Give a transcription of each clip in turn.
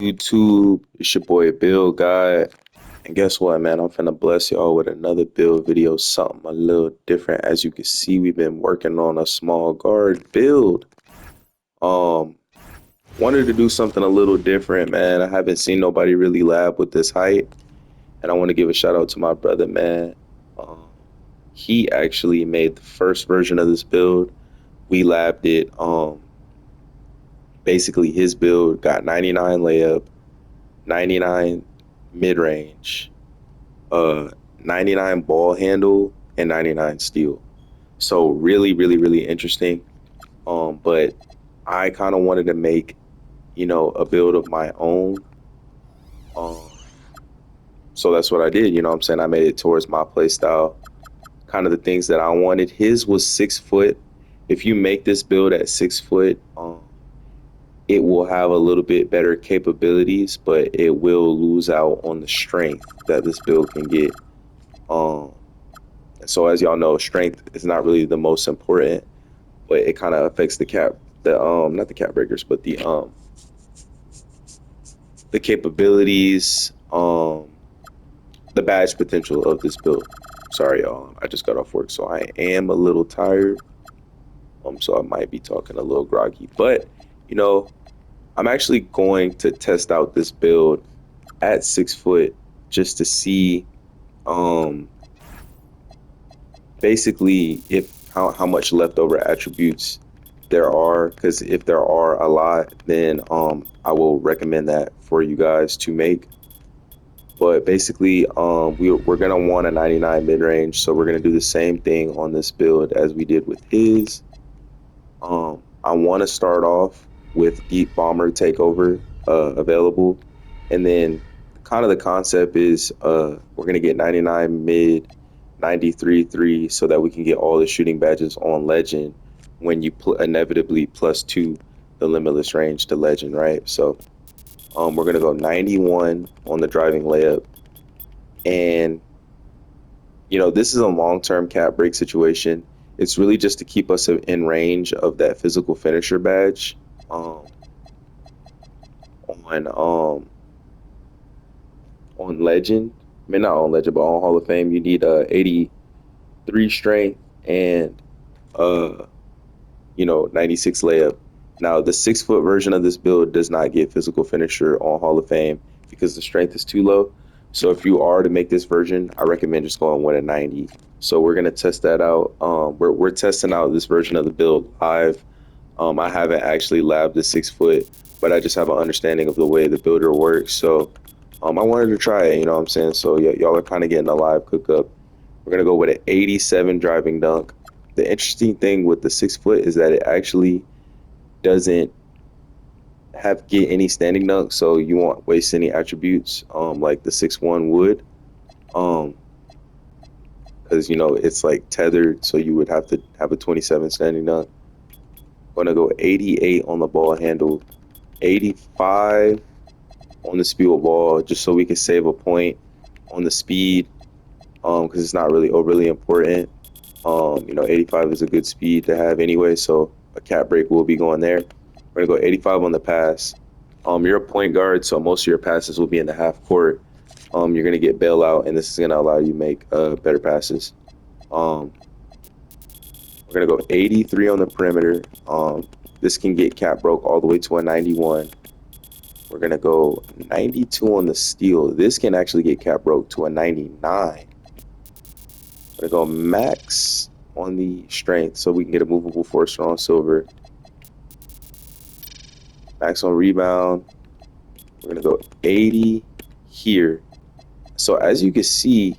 YouTube, it's your boy Bill Guy. And guess what, man? I'm finna bless y'all with another build video, something a little different. As you can see, we've been working on a small guard build. Um, Wanted to do something a little different, man. I haven't seen nobody really lab with this height, and I want to give a shout out to my brother, man. Um, he actually made the first version of this build. We labbed it. Basically his build got 99 layup, 99 mid range, 99 ball handle, and 99 steal. So really interesting. But I kind of wanted to make, a build of my own. Um, so that's what I did. You know what I'm saying? I made it towards my play style, kind of the things that I wanted. His was 6 foot. If you make this build at 6 foot, it will have a little bit better capabilities, but it will lose out on the strength that this build can get. Um, so as y'all know, strength is not really the most important, but it kind of affects the not the cap breakers, but the capabilities, the badge potential of this build. Sorry, y'all. I just got off work, so I am a little tired. So I might be talking a little groggy, but you know, I'm actually going to test out this build at 6 foot just to see, um, basically if how much leftover attributes there are, because if there are a lot, then I will recommend that for you guys to make. But basically, we're gonna want a 99 mid range, so we're gonna do the same thing on this build as we did with his. I want to start off with Deep Bomber Takeover available, and then kind of the concept is we're gonna get 99 mid, 93 3, so that we can get all the shooting badges on Legend when you inevitably +2 the limitless range to Legend, right? So we're gonna go 91 on the driving layup, and this is a long-term cap break situation. It's really just to keep us in range of that physical finisher badge. Um, on Legend, I mean not on Legend, but on Hall of Fame, you need 83 strength and 96 layup. Now the 6 foot version of this build does not get physical finisher on Hall of Fame because the strength is too low. So if you are to make this version, I recommend just going with a 90. So we're gonna test that out. We're testing out this version of the build live. I haven't actually labbed the 6 foot, but I just have an understanding of the way the builder works. So I wanted to try it, you know what I'm saying? So y'all are kind of getting a live cook up. We're gonna go with an 87 driving dunk. The interesting thing with the 6 foot is that it actually doesn't get any standing dunk, so you won't waste any attributes like the 6-1 would. Um, because it's like tethered, so you would have to have a 27 standing dunk. Gonna go 88 on the ball handle, 85 on the speed ball, just so we can save a point on the speed, because it's not really overly important. 85 is a good speed to have anyway, so a cap break will be going there. We're gonna go 85 on the pass. You're a point guard, so most of your passes will be in the half court. You're gonna get bailout, and this is gonna allow you to make better passes. Um, we're gonna go 83 on the perimeter. This can get cap broke all the way to a 91. We're gonna go 92 on the steal. This can actually get cap broke to a 99. We're gonna go max on the strength, so we can get a movable forcer on silver. Max on rebound. We're gonna go 80 here. So as you can see,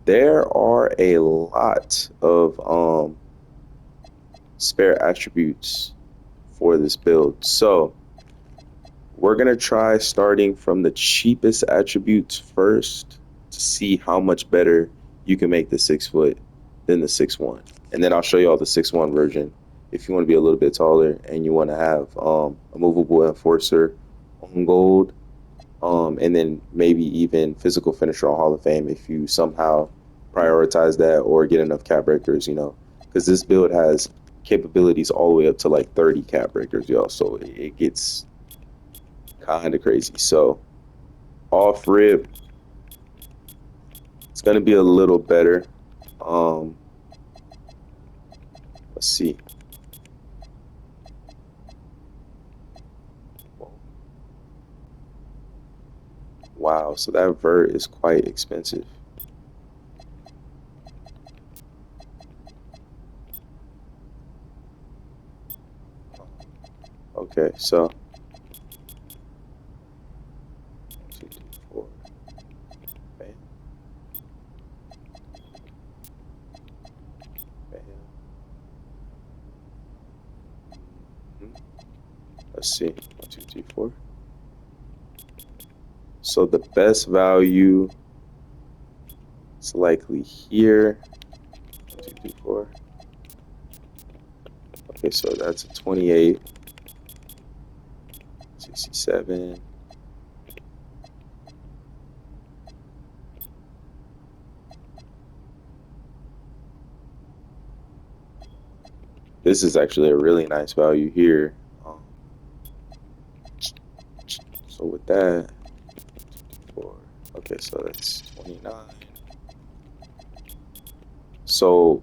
there are a lot of spare attributes for this build. So we're gonna try starting from the cheapest attributes first to see how much better you can make the 6 foot than the 6-1. And then I'll show you all the 6-1 version if you want to be a little bit taller and you want to have a movable enforcer on gold, and then maybe even physical finisher on Hall of Fame if you somehow prioritize that or get enough cap breakers, because this build has capabilities all the way up to like 30 cap breakers, y'all. So it gets kind of crazy. So off rip, it's gonna be a little better. Um, let's see. Wow, so that vert is quite expensive. Okay, so 2, 3, 4. Bam, bam. Mhm. Let's see. 1, 2, 3, 4. So the best value is likely here. 1, 2, 3, 4. Okay, so that's a 28, 67. This is actually a really nice value here. Um, so with that, 4. Okay, so that's 29. So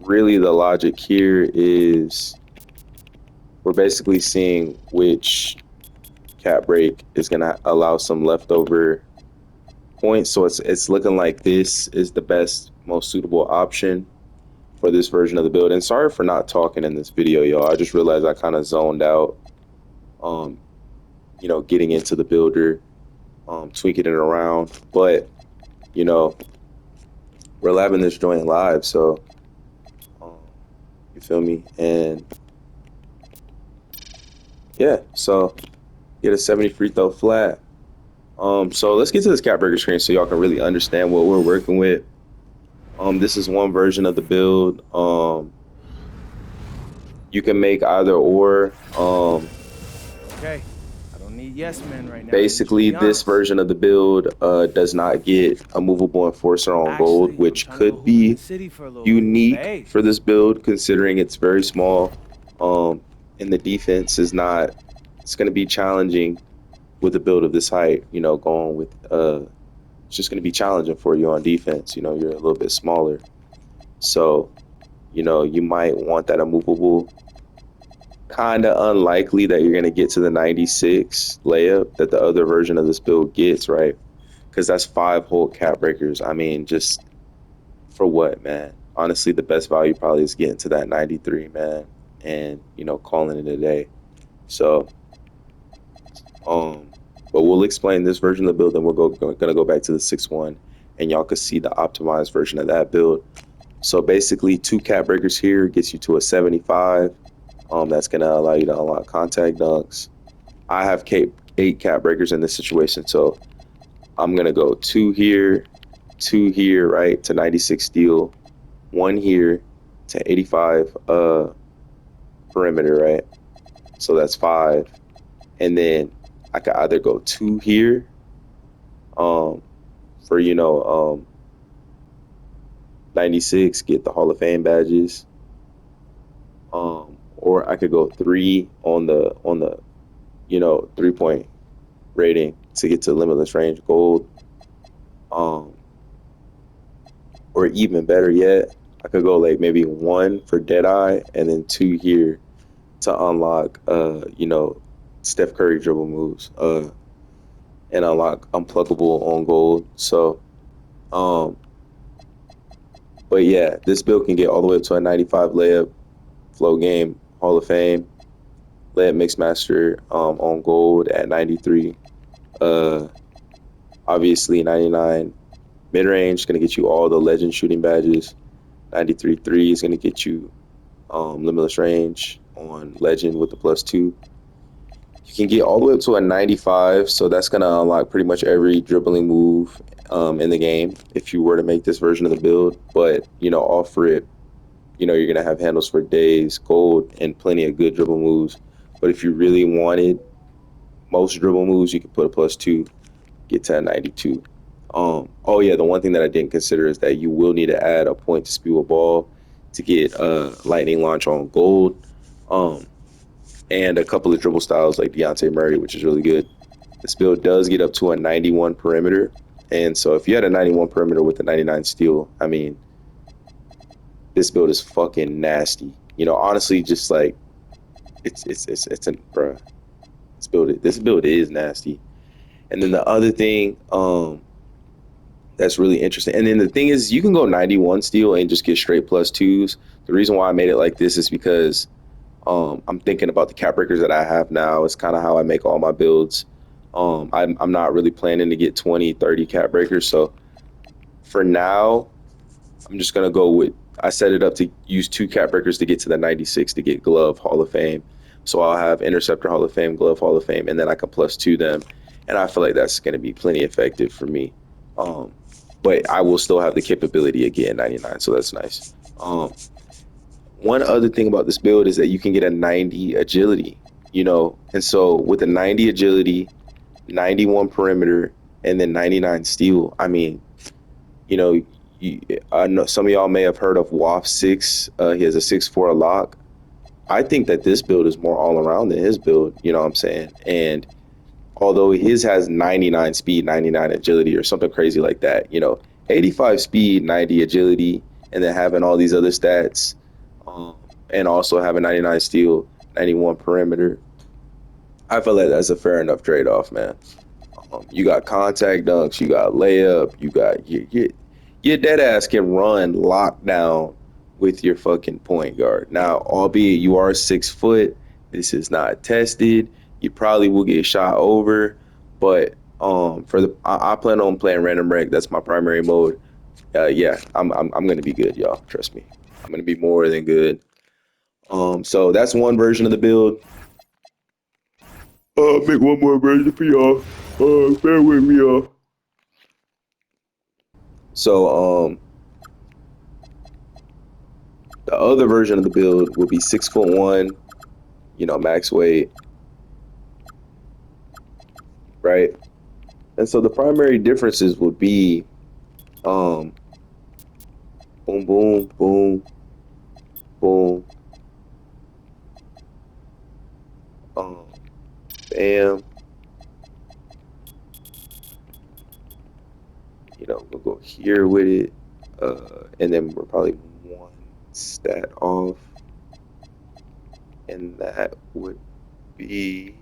really the logic here is we're basically seeing which cap break is going to allow some leftover points. So it's looking like this is the best, most suitable option for this version of the build. And sorry for not talking in this video, y'all. I just realized I kind of zoned out, um, getting into the builder, tweaking it around. But, you know, we're labbing this joint live, so um, you feel me? And yeah, so get a 70 free throw flat. So let's get to this cap breaker screen so y'all can really understand what we're working with. This is one version of the build. You can make either or. Okay, I don't need yes men right now. Basically, this version of the build does not get a movable enforcer on gold, Actually, I'm which trying to go could hoop in the be city for a little bit. unique Hey, for this build, considering it's very small. And the defense is not. It's going to be challenging with a build of this height. Going with it's just going to be challenging for you on defense. You're a little bit smaller, so you might want that immovable. Kind of unlikely that you're going to get to the 96 layup that the other version of this build gets, right? Because that's 5 whole cap breakers. I mean, just for what, man? Honestly, the best value probably is getting to that 93, man, and calling it a day. So, um, but we'll explain this version of the build, and we're gonna go back to the 6-1, and y'all can see the optimized version of that build. So basically, 2 cap breakers here gets you to a 75. That's gonna allow you to unlock contact dunks. I have 8 cap breakers in this situation, so I'm gonna go 2 here, 2 here, right, to 96 steal, 1 here to 85 perimeter, right? So that's 5, and then I could either go 2 here, um, for 96, get the Hall of Fame badges, or I could go 3 on the 3-point rating to get to limitless range gold. Or even better yet, I could go like maybe 1 for Deadeye and then 2 here to unlock Steph Curry dribble moves and unlock unpluckable on gold. So but yeah, this build can get all the way up to a 95 layup, flow game, Hall of Fame, layup mixmaster on gold at 93. Obviously 99 mid range gonna get you all the legend shooting badges. 93 3 is gonna get you limitless range on legend with the +2. You can get all the way up to a 95, so that's gonna unlock pretty much every dribbling move in the game if you were to make this version of the build. But off rip, you're gonna have handles for days, gold, and plenty of good dribble moves. But if you really wanted most dribble moves, you could put a +2, get to a 92. Oh yeah, the one thing that I didn't consider is that you will need to add a point to spew a ball to get lightning launch on gold. Um, and a couple of dribble styles like Deontay Murray, which is really good. This build does get up to a 91 perimeter. And so if you had a 91 perimeter with a 99 steal, I mean, this build is fucking nasty. You know, honestly, just like it's an bruh. This build is nasty. And then the other thing, that's really interesting. And then the thing is, you can go 91 steal and just get straight plus twos. The reason why I made it like this is because I'm thinking about the cap breakers that I have now. It's kind of how I make all my builds. I'm not really planning to get 20, 30 cap breakers. So for now, I'm just gonna go with. I set it up to use two cap breakers to get to the 96 to get glove Hall of Fame. So I'll have interceptor Hall of Fame, glove Hall of Fame, and then I can plus two them. And I feel like that's gonna be plenty effective for me. Um, but I will still have the capability of getting 99, so that's nice. One other thing about this build is that you can get a 90 agility, you know, and so with a 90 agility, 91 perimeter, and then 99 steal. I mean, you know, I know some of y'all may have heard of WAF 6. He has a 6'4" lock. I think that this build is more all around than his build, you know what I'm saying? And although his has 99 speed, 99 agility, or something crazy like that, you know, 85 speed, 90 agility, and then having all these other stats, um, and also having 99 steal, 91 perimeter. I feel like that's a fair enough trade off, man. You got contact dunks, you got layup, you got your dead ass can run lockdown with your fucking point guard. Now, albeit you are 6 foot, this is not tested. You probably will get shot over, but I plan on playing random rec. That's my primary mode. Yeah, I'm gonna be good, y'all. Trust me, I'm gonna be more than good. So that's one version of the build. Make one more version for y'all. Bear with me, y'all. So, the other version of the build would be 6'1", you know, max weight, right? And so the primary differences would be, um, boom, boom, boom, boom, um, bam. You know, we'll go here with it, and then we're probably one stat off, and that would be,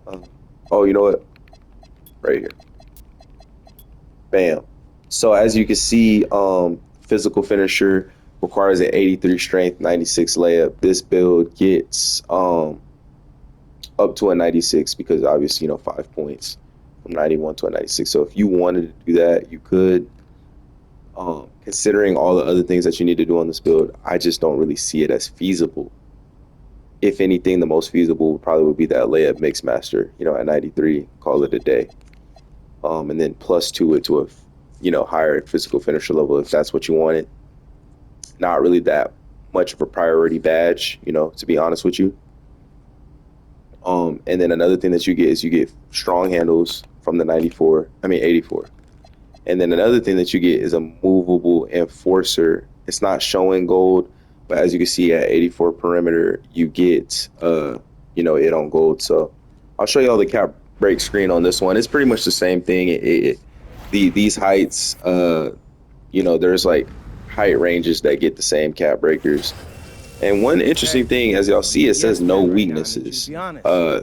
um, oh, you know what? Right here, bam. So as you can see, physical finisher requires an 83 strength, 96 layup. This build gets up to a 96 because obviously, you know, 5 points from 91 to a 96. So if you wanted to do that, you could. Considering all the other things that you need to do on this build, I just don't really see it as feasible. If anything, the most feasible would be that layup mix master, you know, at 93, call it a day. And then plus two it to a, you know, higher physical finisher level if that's what you wanted. Not really that much of a priority badge, you know, to be honest with you. And then another thing that you get is you get strong handles from the 94, I mean 84. And then another thing that you get is a movable enforcer. It's not showing gold, but as you can see at 84 perimeter, you get you know, it on gold. So I'll show you all the cap break screen on this one. It's pretty much the same thing. These heights, you know, there's like height ranges that get the same cap breakers. And one interesting Okay, thing, as y'all I don't see, it need says yes no man right now. I need you to weaknesses. be honest. Uh,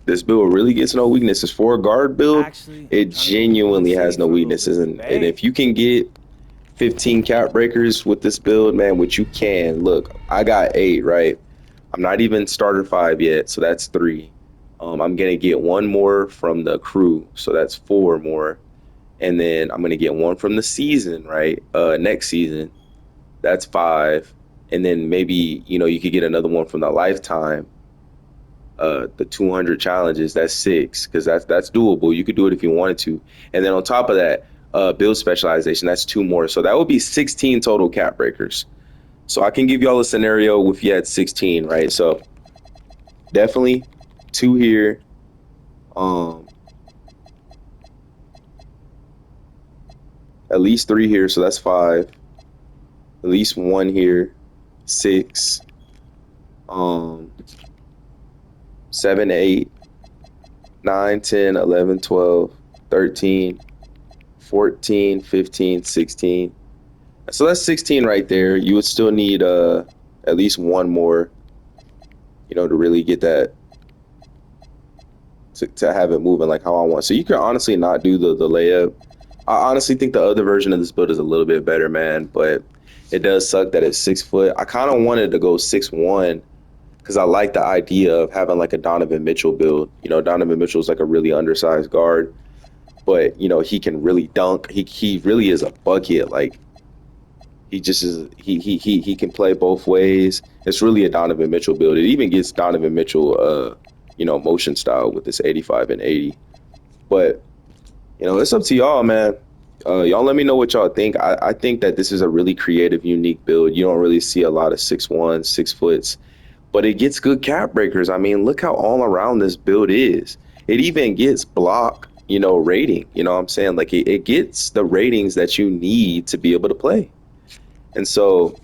this build really gets no weaknesses. For a guard build, Actually, I'm it trying to go Blue One genuinely has City no for a little weaknesses. bit. And Bang. if you can get 15 cap breakers with this build, man, which you can, look, I got 8, right? I'm not even starter 5 yet, so that's 3. I'm gonna get one more from the crew, so that's 4 more. And then I'm gonna get one from the season, right? Next season, that's 5. And then maybe, you know, you could get another one from the lifetime, the 200 challenges, that's 6, because that's doable. You could do it if you wanted to. And then on top of that, build specialization, that's 2 more. So that would be 16 total cap breakers. So I can give y'all a scenario if you had 16, right? So definitely 2 here, um, at least 3 here, so that's 5. At least 1 here, 6, 7, 8, 9, 10, 11, 12, 13, 14, 15, 16. So that's 16 right there. You would still need at least one more, to really get that to have it moving like how I want. So you can honestly not do the layup. I honestly think the other version of this build is a little bit better, man, but it does suck that it's 6 foot. I kind of wanted to go 6'1" because I like the idea of having like a Donovan Mitchell build. Donovan Mitchell is like a really undersized guard, but he can really dunk. He really is a bucket. Like he just is. He can play both ways. It's really a Donovan Mitchell build. It even gets Donovan Mitchell, motion style with this 85 and 80. But it's up to y'all, man. Y'all let me know what y'all think. I think that this is a really creative, unique build. You don't really see a lot of 6'1", 6 foots, but it gets good cap breakers. I mean, look how all around this build is. It even gets block, rating. You know what I'm saying? Like it gets the ratings that you need to be able to play. And so,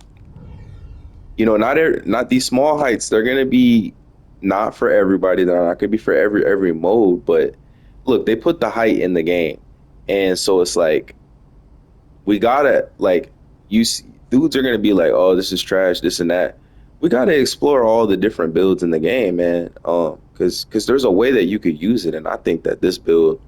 not these small heights. They're gonna be not for everybody. They're not gonna be for every mode. But look, they put the height in the game, and so it's like we gotta like dudes are gonna be like, oh, this is trash, this and that. We gotta explore all the different builds in the game, man. Because there's a way that you could use it, and I think that this build,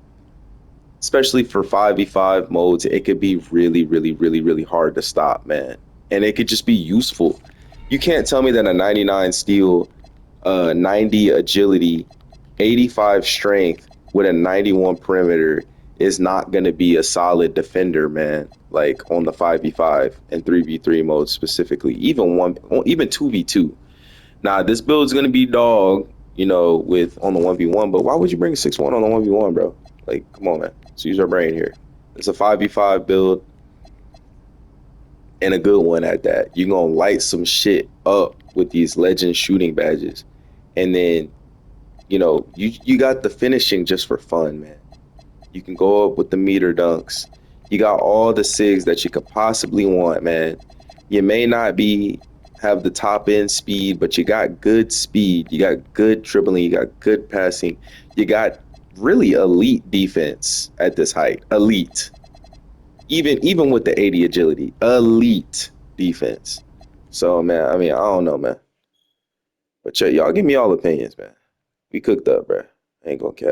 especially for 5v5 modes, it could be really, really, really, really hard to stop, man. And it could just be useful. You can't tell me that a 99 steel, 90 agility, 85 strength with a 91 perimeter is not going to be a solid defender, man. Like on the 5v5 and 3v3 mode specifically, even 2v2. Nah, this build is going to be dog, with on the 1v1, but why would you bring a 6'1" on the 1v1, bro? Like, come on, man. Let's use our brain here. It's a 5v5 build and a good one at that. You're going to light some shit up with these legend shooting badges. And then, you got the finishing just for fun, man. You can go up with the meter dunks. You got all the SIGs that you could possibly want, man. You may not be have the top end speed, but you got good speed. You got good dribbling. You got good passing. You got really elite defense at this height. Elite. Even with the 80 agility. Elite defense. So man, I mean, I don't know, man. But y'all give me all opinions, man. We cooked up, bro. I ain't gonna cap.